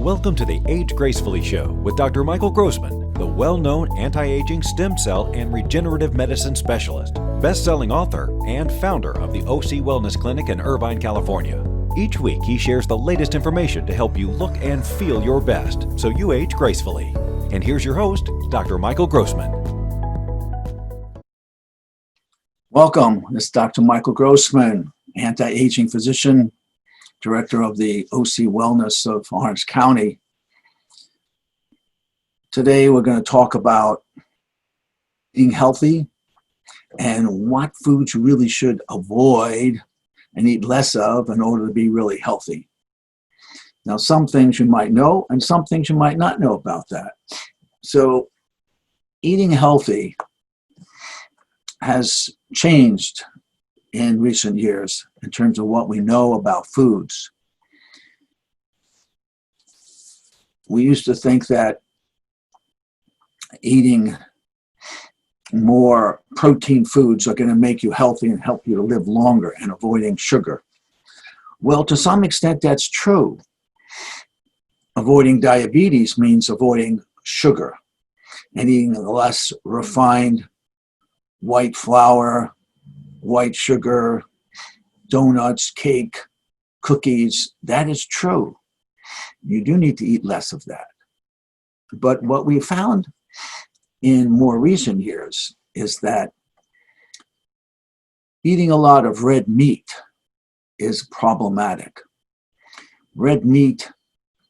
Welcome to the Age Gracefully Show with Dr. Michael Grossman, the well-known anti-aging stem cell and regenerative medicine specialist, best-selling author, and founder of the OC Wellness Clinic in Irvine, California. Each week, he shares the latest information to help you look and feel your best so you age gracefully. And here's your host, Dr. Michael Grossman. Welcome. This is Dr. Michael Grossman, anti-aging physician, director of the OC Wellness of Orange County. Today we're going to talk about eating healthy and what foods you really should avoid and eat less of in order to be really healthy. Now, some things you might know and some things you might not know about that. So eating healthy has changed in recent years in terms of what we know about foods. We used to think that eating more protein foods are going to make you healthy and help you to live longer and avoiding sugar. Well, to some extent, that's true. Avoiding diabetes means avoiding sugar and eating less refined white flour, white sugar, donuts, cake, cookies. That is true. You do need to eat less of that. But what we found in more recent years is that eating a lot of red meat is problematic. Red meat,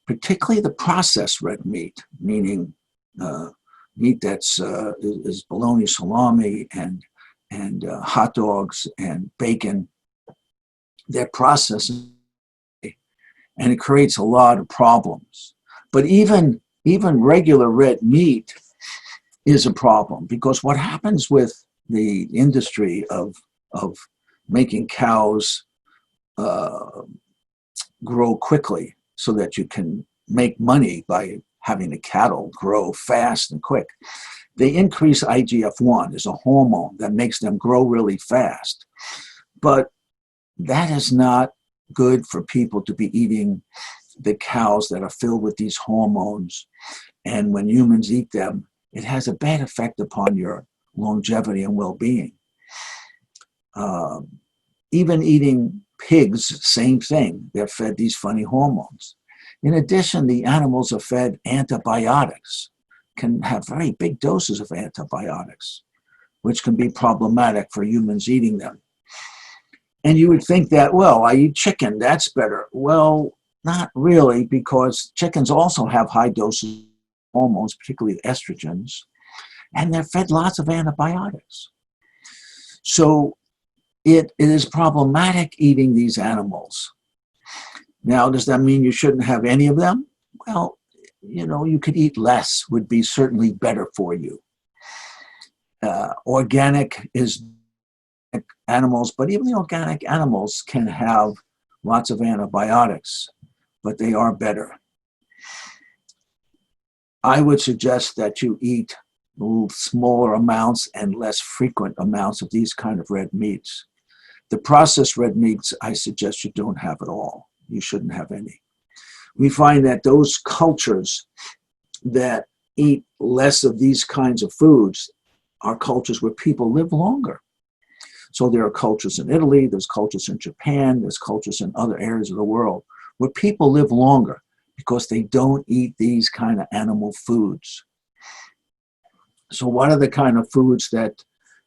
particularly the processed red meat, meaning meat that's is bologna, salami, and hot dogs and bacon, they're processed, and it creates a lot of problems. But even regular red meat is a problem, because what happens with the industry of making cows grow quickly so that you can make money by having the cattle grow fast and quick, they increase IGF-1 as a hormone that makes them grow really fast. But that is not good for people to be eating the cows that are filled with these hormones. And when humans eat them, it has a bad effect upon your longevity and well-being. Even eating pigs, same thing. They're fed these funny hormones. In addition, the animals are fed antibiotics, can have very big doses of antibiotics, which can be problematic for humans eating them. And you would think that, well, I eat chicken, that's better. Well, not really, because chickens also have high doses of hormones, particularly estrogens, and they're fed lots of antibiotics. So it is problematic eating these animals. Now, does that mean you shouldn't have any of them? Well, you could eat less, would be certainly better for you. Organic is animals, but even the organic animals can have lots of antibiotics, but they are better. I would suggest that you eat smaller amounts and less frequent amounts of these kind of red meats. The processed red meats, I suggest you don't have at all. You shouldn't have any. We find that those cultures that eat less of these kinds of foods are cultures where people live longer. So there are cultures in Italy, there's cultures in Japan, there's cultures in other areas of the world where people live longer because they don't eat these kind of animal foods. So what are the kind of foods that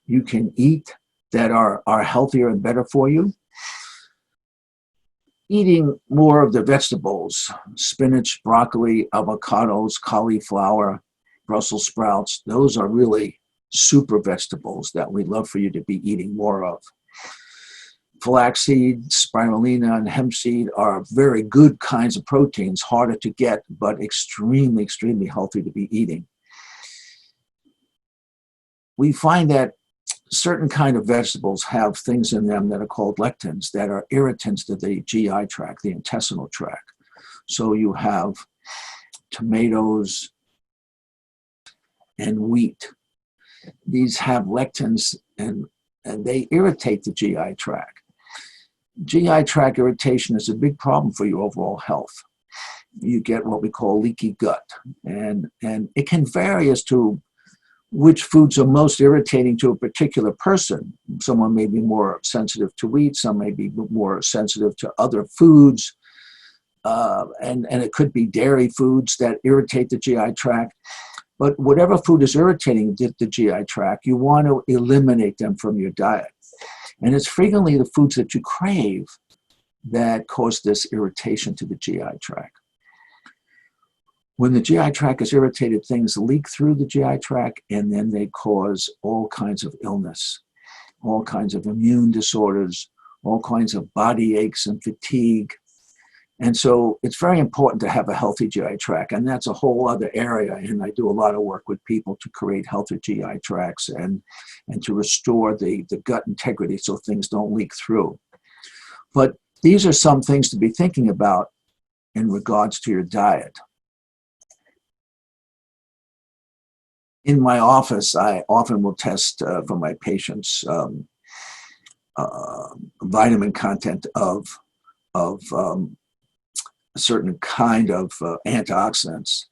you can eat that are healthier and better for you? Eating more of the vegetables, spinach, broccoli, avocados, cauliflower, Brussels sprouts, those are really super vegetables that we'd love for you to be eating more of. Flaxseed, spirulina, and hemp seed are very good kinds of proteins, harder to get, but extremely, extremely healthy to be eating. We find that certain kind of vegetables have things in them that are called lectins that are irritants to the GI tract, the intestinal tract. So you have tomatoes and wheat. These have lectins and they irritate the GI tract. GI tract irritation is a big problem for your overall health. you get what we call leaky gut. And it can vary as to which foods are most irritating to a particular person. Someone may be more sensitive to wheat, some may be more sensitive to other foods, and it could be dairy foods that irritate the GI tract. But whatever food is irritating the GI tract, you want to eliminate them from your diet. And it's frequently the foods that you crave that cause this irritation to the GI tract. When the GI tract is irritated, things leak through the GI tract, and then they cause all kinds of illness, all kinds of immune disorders, all kinds of body aches and fatigue. And so it's very important to have a healthy GI tract, and that's a whole other area. And I do a lot of work with people to create healthy GI tracts and to restore the gut integrity so things don't leak through. But these are some things to be thinking about in regards to your diet. In my office, I often will test for my patients vitamin content of a certain kind of antioxidants.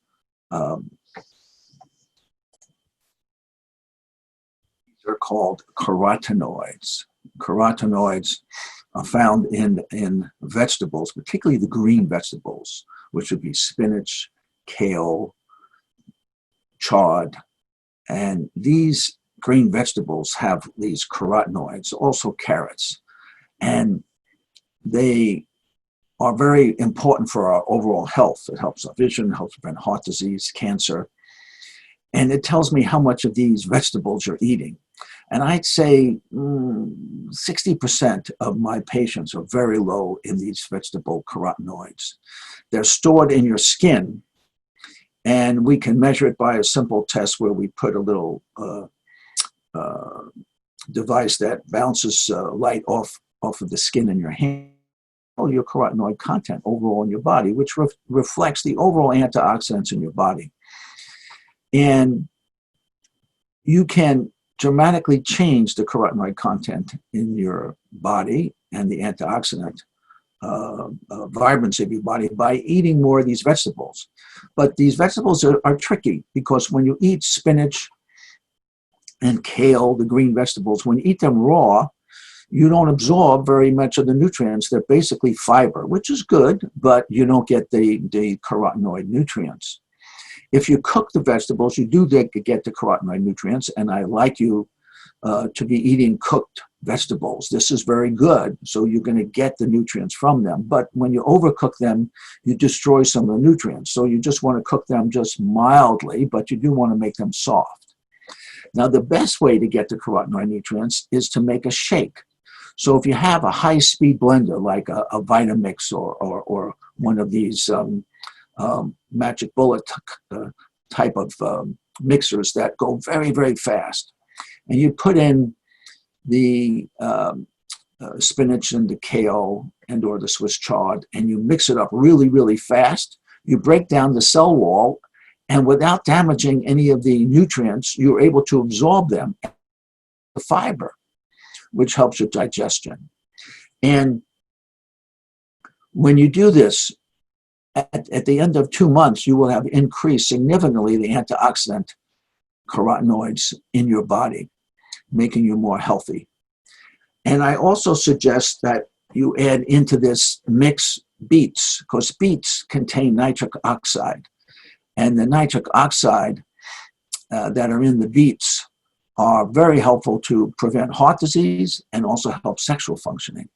They're called carotenoids. Carotenoids are found in vegetables, particularly the green vegetables, which would be spinach, kale, chard. And these green vegetables have these carotenoids, also carrots. And they are very important for our overall health. It helps our vision, helps prevent heart disease, cancer. And it tells me how much of these vegetables you're eating. And I'd say 60% of my patients are very low in these vegetable carotenoids. They're stored in your skin, and we can measure it by a simple test where we put a little device that bounces light off of the skin in your hand, all your carotenoid content overall in your body, which reflects the overall antioxidants in your body. And you can dramatically change the carotenoid content in your body and the antioxidant vibrancy of your body by eating more of these vegetables. But these vegetables are tricky, because when you eat spinach and kale, the green vegetables, when you eat them raw, you don't absorb very much of the nutrients. They're basically fiber, which is good, but you don't get the carotenoid nutrients. If you cook the vegetables, you do get the carotenoid nutrients, and I like you to be eating cooked vegetables. This is very good, so you're going to get the nutrients from them. But when you overcook them, you destroy some of the nutrients. So you just want to cook them just mildly, but you do want to make them soft. Now, the best way to get the carotenoid nutrients is to make a shake. So if you have a high-speed blender like a Vitamix or one of these Magic Bullet type of mixers that go very, very fast, and you put in the spinach and the kale and or the Swiss chard, and you mix it up really, really fast, you break down the cell wall, and without damaging any of the nutrients, you're able to absorb them, the fiber, which helps your digestion. And when you do this, at the end of 2 months, you will have increased significantly the antioxidant carotenoids in your body, making you more healthy. And I also suggest that you add into this mix beets, because beets contain nitric oxide. And the nitric oxide that are in the beets are very helpful to prevent heart disease and also help sexual functioning.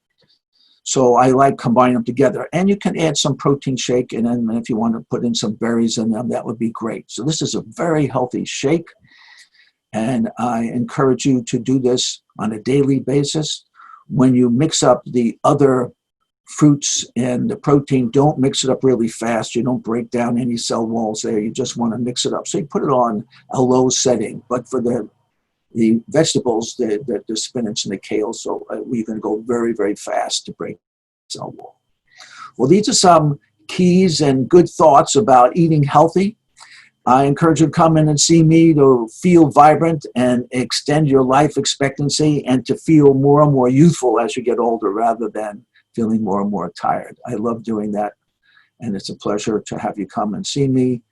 So I like combining them together. And you can add some protein shake, and then if you want to put in some berries in them, that would be great. So this is a very healthy shake, and I encourage you to do this on a daily basis. When you mix up the other fruits and the protein, don't mix it up really fast. You don't break down any cell walls there. You just want to mix it up. So you put it on a low setting. But for the vegetables, the spinach and the kale, so you're going to go very, very fast to break the cell wall. Well, these are some keys and good thoughts about eating healthy. I encourage you to come in and see me to feel vibrant and extend your life expectancy and to feel more and more youthful as you get older rather than feeling more and more tired. I love doing that. And it's a pleasure to have you come and see me.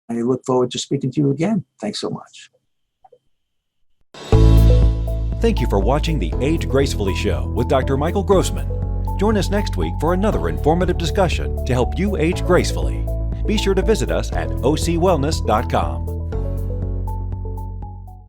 I look forward to speaking to you again. Thanks so much. Thank you for watching the Age Gracefully Show with Dr. Michael Grossman. Join us next week for another informative discussion to help you age gracefully. Be sure to visit us at ocwellness.com.